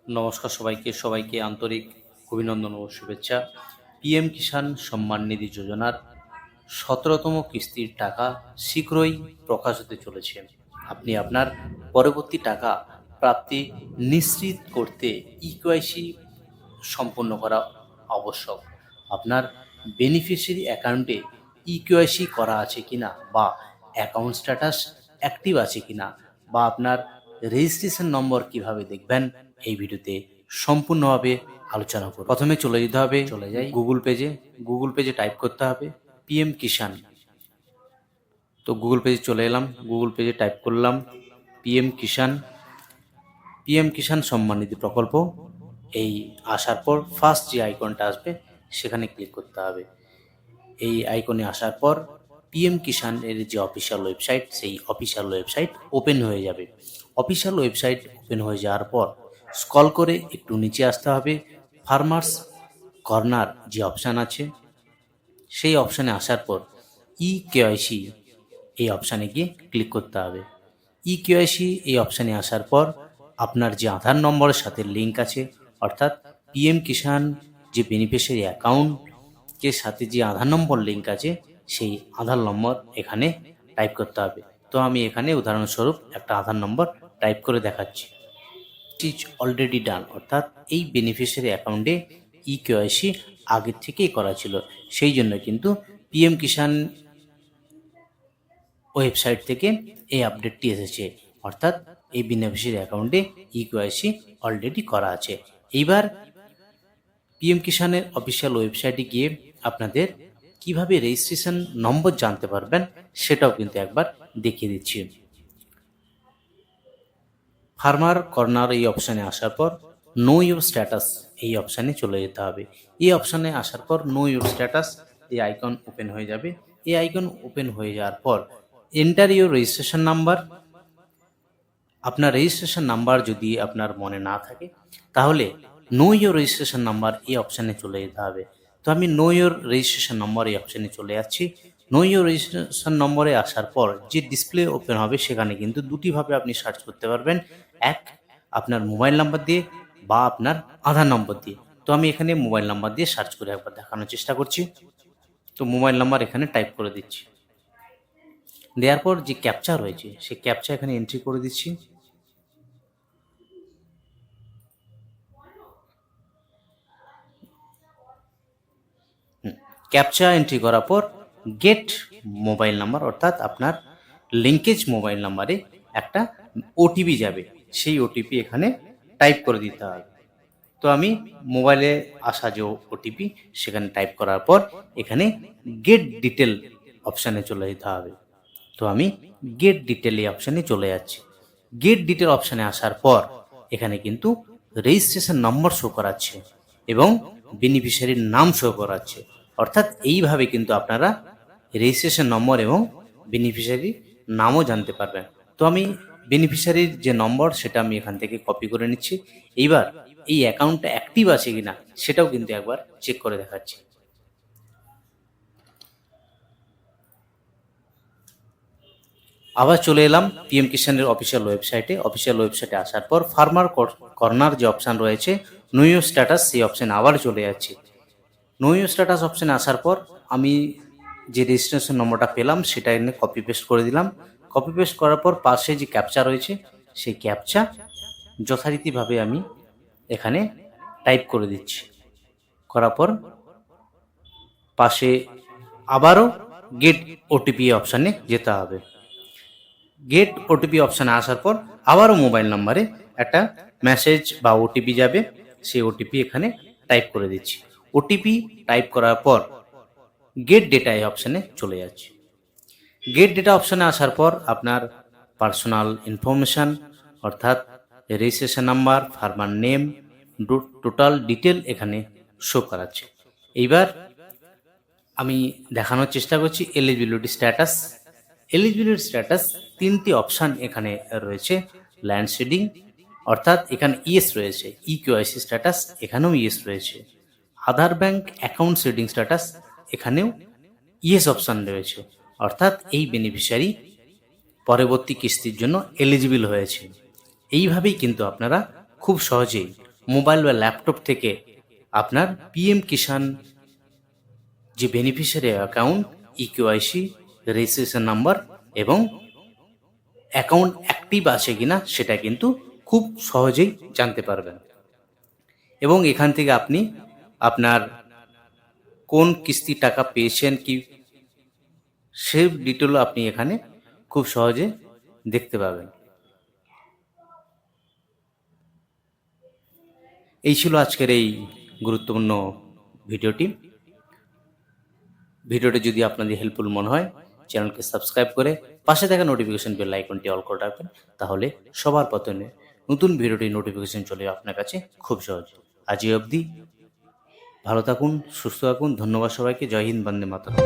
নমস্কার সবাইকে আন্তরিক অভিনন্দন ও শুভেচ্ছা। পিএম কিষাণ সম্মান নিধি যোজনার 17তম কিস্তির টাকা শীঘ্রই প্রকাশ হতে চলেছে। আপনি আপনার পরবর্তী টাকা প্রাপ্তি নিশ্চিত করতে ইকেওয়াইসি সম্পন্ন করা আবশ্যক। আপনার বেনিফিশিয়ারি অ্যাকাউন্টে ইকেওয়াইসি করা আছে কিনা, বা অ্যাকাউন্ট স্ট্যাটাস অ্যাক্টিভ আছে কিনা, বা আপনার রেজিস্ট্রেশন নম্বর কিভাবে দেখবেন, এই ভিডিওতে সম্পূর্ণভাবে আলোচনা করব। প্রথমে চলে যাই গুগল পেজে টাইপ করতে হবে পিএম কিষাণ। তো গুগল পেজে চলে এলাম, গুগল পেজে টাইপ করলাম পিএম কিষাণ সম্মান নিধি প্রকল্প। এই আসার পর ফার্স্ট যে আইকনটা আসবে সেখানে ক্লিক করতে হবে। এই আইকনে আসার পর পিএম কিষাণ এর যে অফিসিয়াল ওয়েবসাইট, সেই অফিসিয়াল ওয়েবসাইট ওপেন হয়ে যাবে। অফিসিয়াল ওয়েবসাইট ওপেন হয়ে যাওয়ার পর স্ক্রল করে একটু নিচে আসতে হবে। ফার্মার্স কর্নার যে অপশান আছে, সেই অপশানে আসার পর ইকেওয়াইসি এই অপশানে গিয়ে ক্লিক করতে হবে। ইকেওয়াইসি এই অপশানে আসার পর আপনার যে আধার নম্বরের সাথে লিঙ্ক আছে, অর্থাৎ পিএম কিষাণ যে বেনিফিশিয়ারি অ্যাকাউন্টের সাথে যে আধার নম্বর লিঙ্ক আছে, সেই আধার নম্বর এখানে টাইপ করতে হবে। তো আমি এখানে উদাহরণস্বরূপ একটা আধার নম্বর টাইপ করে দেখাচ্ছি। ইজ অলরেডি ডান, অর্থাৎ এই বেনিফিশিয়ারি অ্যাকাউন্টে ইকেওয়াইসি আগের থেকেই করা ছিল, সেই জন্য কিন্তু পিএম কিষাণ ওয়েবসাইট থেকে এই আপডেটটি এসেছে, অর্থাৎ এই বেনিফিশিয়ারি অ্যাকাউন্টে ইকেওয়াইসি অলরেডি করা আছে। এইবার পিএম কিষাণের অফিসিয়াল ওয়েবসাইটে গিয়ে আপনাদের কিভাবে রেজিস্ট্রেশন নম্বর জানতে পারবেন সেটাও কিন্তু একবার দেখিয়ে দিচ্ছি। ফার্মার কর্নার এই অপশানে আসার পর নো ইউর স্ট্যাটাস এই অপশানে চলে যেতে হবে। এই অপশানে আসার পর নো ইউর স্ট্যাটাস এই আইকন ওপেন হয়ে যাবে। এই আইকন ওপেন হয়ে যাওয়ার পর এন্টার ইউর রেজিস্ট্রেশন নাম্বার। আপনার রেজিস্ট্রেশন নাম্বার যদি আপনার মনে না থাকে, তাহলে নো ইউর রেজিস্ট্রেশন নাম্বার এই অপশানে চলে যেতে হবে। তো আমি নো ইউর রেজিস্ট্রেশন নম্বর এই অপশানে চলে যাচ্ছি। নো ইউর রেজিস্ট্রেশন নম্বরে আসার পর যে ডিসপ্লে ওপেন হবে, সেখানে কিন্তু দুটিভাবে আপনি সার্চ করতে পারবেন, এক আপনার মোবাইল নাম্বার দিয়ে বা আপনার আধার নম্বর দিয়ে। তো আমি এখানে মোবাইল নাম্বার দিয়ে সার্চ করে একবার দেখানোর চেষ্টা করছি। তো মোবাইল নাম্বার এখানে টাইপ করে দিচ্ছি। দেওয়ার পর যে ক্যাপচা রয়েছে, সেই ক্যাপচা এখানে এন্ট্রি করে দিচ্ছি। ক্যাপচা এন্ট্রি করার পর গেট মোবাইল নাম্বার, অর্থাৎ আপনার লিঙ্কেজ মোবাইল নাম্বারে একটা ওটিপি যাবে, সেই ওটিপি এখানে টাইপ করে দিতে হবে। তো আমি মোবাইলে আসা যে ওটিপি সেখানে টাইপ করার পর এখানে গেট ডিটেল অপশানে চলে যেতে হবে। তো আমি গেট ডিটেল এই অপশানে চলে যাচ্ছি। গেট ডিটেল অপশানে আসার পর এখানে কিন্তু রেজিস্ট্রেশন নম্বর শো করাচ্ছে এবং বেনিফিশিয়ারির নাম শো করাচ্ছে, অর্থাৎ এইভাবে কিন্তু আপনারা রেজিস্ট্রেশন নম্বর এবং বেনিফিশিয়ারির নামও জানতে পারবেন। তো আমি বেনিফিশিয়ারির যে নম্বর সেটা আমি এখান থেকে কপি করে নিচ্ছি। এইবার এই অ্যাকাউন্টটা অ্যাক্টিভ আছে কিনা সেটাও কিন্তু একবার চেক করে দেখাচ্ছি। আবার চলে এলাম পিএম কিষাণের অফিসিয়াল ওয়েবসাইটে আসার পর ফার্মার কর্নার যে অপশান রয়েছে নো ইউর স্ট্যাটাস, সেই অপশানে আবার চলে যাচ্ছি। নো ইউর স্ট্যাটাস অপশানে আসার পর আমি যে রেজিস্ট্রেশন নম্বরটা পেলাম সেটা এখানে কপি পেস্ট করে দিলাম। কপি পেস্ট করার পর পাশে যে ক্যাপচা রয়েছে, সেই ক্যাপচা যথারীতিভাবে আমি এখানে টাইপ করে দিচ্ছি। করার পর পাশে আবারও গেট ওটিপি অপশানে যেতে হবে। গেট ওটিপি অপশানে আসার পর আবারও মোবাইল নাম্বারে একটা মেসেজ বা ওটিপি যাবে, সেই ওটিপি এখানে টাইপ করে দিচ্ছি। ওটিপি টাইপ করার পর গেট ডেটা এই অপশানে চলে যাচ্ছে। গেট ডেটা অপশানে আসার পর আপনার পার্সোনাল ইনফরমেশান, অর্থাৎ registration number, farmer name, total detail এখানে শো করাচ্ছে। এইবার আমি দেখানোর চেষ্টা করছি এলিজিবিলিটি স্ট্যাটাস। তিনটি অপশান এখানে রয়েছে। ল্যান্ড সিডিং, অর্থাৎ এখানে ইয়েস রয়েছে। ইকেওয়াইসি স্ট্যাটাস, এখানেও ইয়েস রয়েছে। আধার ব্যাংক অ্যাকাউন্ট সিডিং স্ট্যাটাস, এখানেও ইয়েস অপশান রয়েছে, অর্থাৎ এই বেনিফিশিয়ারি পরবর্তী কিস্তির জন্য এলিজিবল হয়েছে। এইভাবেই কিন্তু আপনারা খুব সহজেই মোবাইল বা ল্যাপটপ থেকে আপনার পিএম কিষাণ যে beneficiary account, eKYC, registration number এবং অ্যাকাউন্ট অ্যাক্টিভ আছে কিনা সেটা কিন্তু খুব সহজেই জানতে পারবেন। এবং এখান থেকে আপনি আপনার কোন কিস্তির টাকা পেয়েছেন কি সে ডিটেলও আপনি এখানে খুব সহজে দেখতে পাবেন। এই ছিল আজকের এই গুরুত্বপূর্ণ ভিডিওটি। ভিডিওটি যদি আপনাদের হেল্পফুল মনে হয় চ্যানেলকে সাবস্ক্রাইব করে পাশে থাকা নোটিফিকেশন বেল আইকনটি অল করে রাখবেন, তাহলে সবার প্রথমে নতুন ভিডিওটির নোটিফিকেশন চলে আপনার কাছে খুব সহজে। আজ অবধি ভালো থাকুন, সুস্থ থাকুন। ধন্যবাদ সবাইকে। জয় হিন্দ, বন্দে মাতরম।